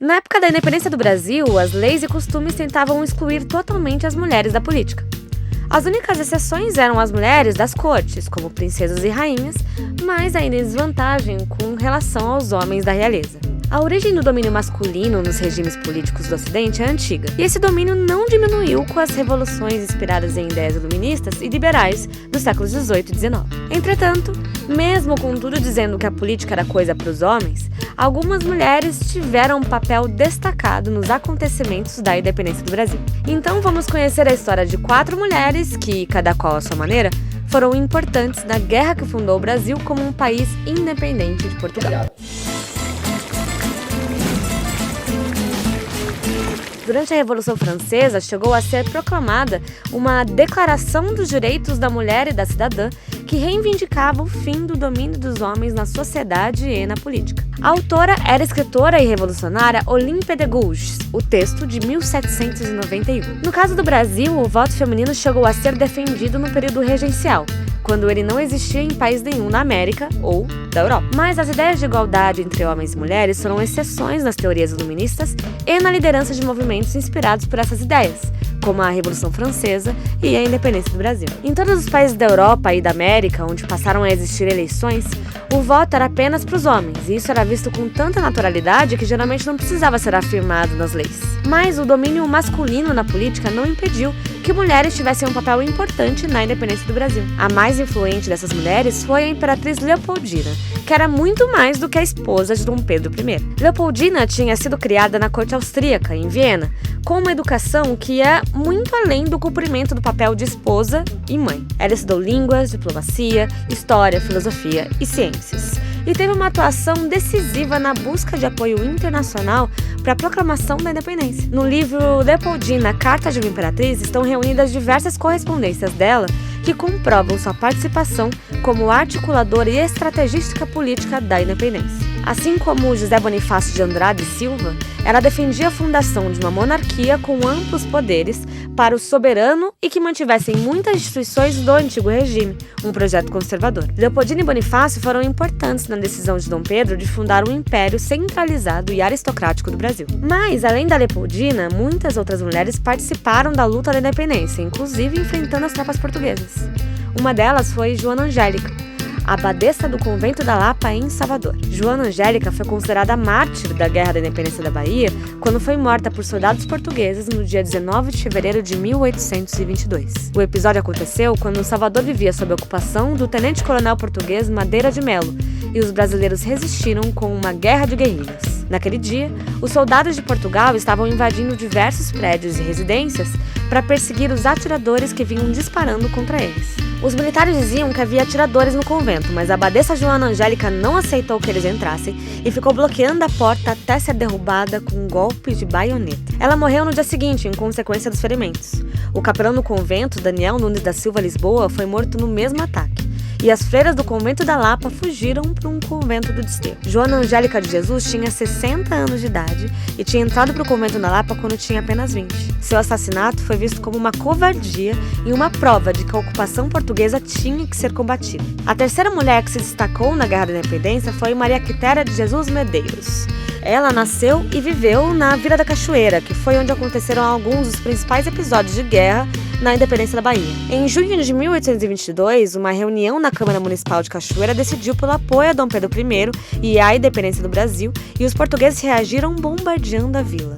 Na época da independência do Brasil, as leis e costumes tentavam excluir totalmente as mulheres da política. As únicas exceções eram as mulheres das cortes, como princesas e rainhas, mas ainda em desvantagem com relação aos homens da realeza. A origem do domínio masculino nos regimes políticos do Ocidente é antiga, e esse domínio não diminuiu com as revoluções inspiradas em ideias iluministas e liberais dos séculos XVIII e XIX. Entretanto, mesmo com tudo dizendo que a política era coisa para os homens, algumas mulheres tiveram um papel destacado nos acontecimentos da independência do Brasil. Então vamos conhecer a história de 4 mulheres que, cada qual à sua maneira, foram importantes na guerra que fundou o Brasil como um país independente de Portugal. Durante a Revolução Francesa, chegou a ser proclamada uma Declaração dos Direitos da Mulher e da Cidadã que reivindicava o fim do domínio dos homens na sociedade e na política. A autora era a escritora e revolucionária Olympe de Gouges, o texto de 1791. No caso do Brasil, o voto feminino chegou a ser defendido no período regencial, quando ele não existia em país nenhum na América ou da Europa. Mas as ideias de igualdade entre homens e mulheres foram exceções nas teorias iluministas e na liderança de movimentos inspirados por essas ideias, como a Revolução Francesa e a independência do Brasil. Em todos os países da Europa e da América, onde passaram a existir eleições, o voto era apenas para os homens, e isso era visto com tanta naturalidade que geralmente não precisava ser afirmado nas leis. Mas o domínio masculino na política não impediu que mulheres tivessem um papel importante na independência do Brasil. A mais influente dessas mulheres foi a imperatriz Leopoldina, que era muito mais do que a esposa de Dom Pedro I. Leopoldina tinha sido criada na corte austríaca, em Viena, com uma educação que ia muito além do cumprimento do papel de esposa e mãe. Ela estudou línguas, diplomacia, história, filosofia e ciências, e teve uma atuação decisiva na busca de apoio internacional para a proclamação da independência. No livro Leopoldina, Carta de uma Imperatriz, estão reunidas diversas correspondências dela que comprovam sua participação como articuladora e estrategista política da independência. Assim como José Bonifácio de Andrade e Silva, ela defendia a fundação de uma monarquia com amplos poderes para o soberano e que mantivessem muitas instituições do antigo regime, um projeto conservador. Leopoldina e Bonifácio foram importantes na decisão de Dom Pedro de fundar um império centralizado e aristocrático do Brasil. Mas, além da Leopoldina, muitas outras mulheres participaram da luta da independência, inclusive enfrentando as tropas portuguesas. Uma delas foi Joana Angélica, abadesa do convento da Lapa em Salvador. Joana Angélica foi considerada mártir da Guerra da Independência da Bahia quando foi morta por soldados portugueses no dia 19 de fevereiro de 1822. O episódio aconteceu quando Salvador vivia sob a ocupação do tenente-coronel português Madeira de Melo e os brasileiros resistiram com uma guerra de guerrilhas. Naquele dia, os soldados de Portugal estavam invadindo diversos prédios e residências para perseguir os atiradores que vinham disparando contra eles. Os militares diziam que havia atiradores no convento, mas a abadesa Joana Angélica não aceitou que eles entrassem e ficou bloqueando a porta até ser derrubada com um golpe de baioneta. Ela morreu no dia seguinte, em consequência dos ferimentos. O capelão do convento, Daniel Nunes da Silva Lisboa, foi morto no mesmo ataque. E as freiras do convento da Lapa fugiram para um convento do Desterro. Joana Angélica de Jesus tinha 60 anos de idade e tinha entrado para o convento da Lapa quando tinha apenas 20. Seu assassinato foi visto como uma covardia e uma prova de que a ocupação portuguesa tinha que ser combatida. A terceira mulher que se destacou na Guerra da Independência foi Maria Quitéria de Jesus Medeiros. Ela nasceu e viveu na Vila da Cachoeira, que foi onde aconteceram alguns dos principais episódios de guerra na independência da Bahia. Em junho de 1822, uma reunião na Câmara Municipal de Cachoeira decidiu pelo apoio a Dom Pedro I e à independência do Brasil, e os portugueses reagiram bombardeando a vila.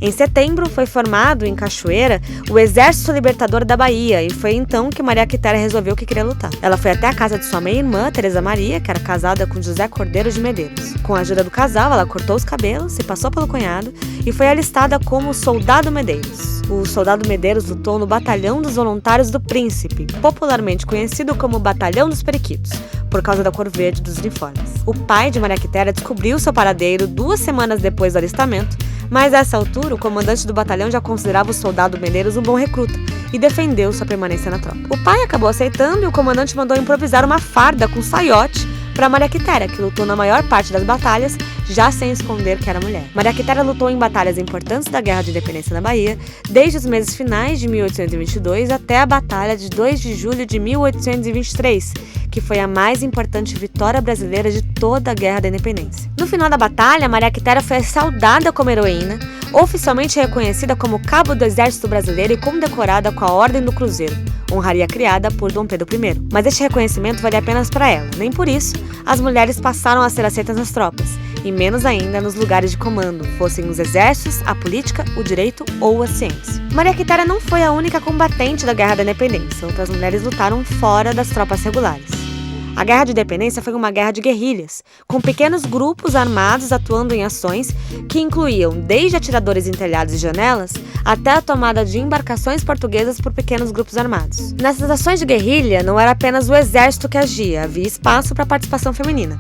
Em setembro, foi formado, em Cachoeira, o Exército Libertador da Bahia, e foi então que Maria Quitéria resolveu que queria lutar. Ela foi até a casa de sua meia-irmã, Teresa Maria, que era casada com José Cordeiro de Medeiros. Com a ajuda do casal, ela cortou os cabelos, se passou pelo cunhado e foi alistada como Soldado Medeiros. O Soldado Medeiros lutou no Batalhão dos Voluntários do Príncipe, popularmente conhecido como Batalhão dos Periquitos, por causa da cor verde dos uniformes. O pai de Maria Quitéria descobriu seu paradeiro 2 semanas depois do alistamento, mas a essa altura o comandante do batalhão já considerava o Soldado Medeiros um bom recruta e defendeu sua permanência na tropa. O pai acabou aceitando e o comandante mandou improvisar uma farda com saiote para Maria Quitéria, que lutou na maior parte das batalhas, já sem esconder que era mulher. Maria Quitéria lutou em batalhas importantes da Guerra de Independência da Bahia, desde os meses finais de 1822 até a Batalha de 2 de julho de 1823, que foi a mais importante vitória brasileira de toda a Guerra da Independência. No final da batalha, Maria Quitéria foi saudada como heroína, oficialmente reconhecida como Cabo do Exército Brasileiro e condecorada com a Ordem do Cruzeiro, honraria criada por Dom Pedro I. Mas este reconhecimento valia apenas para ela, nem por isso as mulheres passaram a ser aceitas nas tropas, e menos ainda nos lugares de comando, fossem os exércitos, a política, o direito ou a ciência. Maria Quitéria não foi a única combatente da Guerra da Independência, outras mulheres lutaram fora das tropas regulares. A Guerra de Independência foi uma guerra de guerrilhas, com pequenos grupos armados atuando em ações que incluíam desde atiradores em telhados e janelas até a tomada de embarcações portuguesas por pequenos grupos armados. Nessas ações de guerrilha, não era apenas o exército que agia, havia espaço para a participação feminina.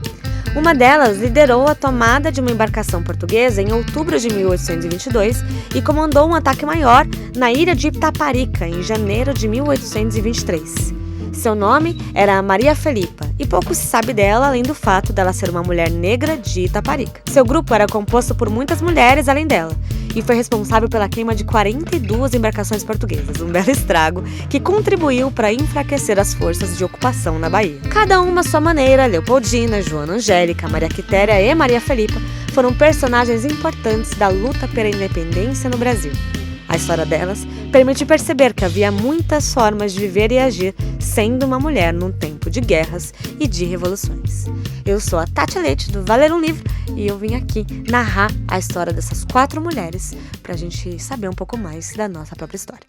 Uma delas liderou a tomada de uma embarcação portuguesa em outubro de 1822 e comandou um ataque maior na ilha de Itaparica, em janeiro de 1823. Seu nome era Maria Felipa, e pouco se sabe dela além do fato dela ser uma mulher negra de Itaparica. Seu grupo era composto por muitas mulheres além dela, e foi responsável pela queima de 42 embarcações portuguesas, um belo estrago que contribuiu para enfraquecer as forças de ocupação na Bahia. Cada uma à sua maneira, Leopoldina, Joana Angélica, Maria Quitéria e Maria Felipa foram personagens importantes da luta pela independência no Brasil. A história delas permite perceber que havia muitas formas de viver e agir sendo uma mulher num tempo de guerras e de revoluções. Eu sou a Tati Leite, do Valer um Livro, e eu vim aqui narrar a história dessas 4 mulheres para a gente saber um pouco mais da nossa própria história.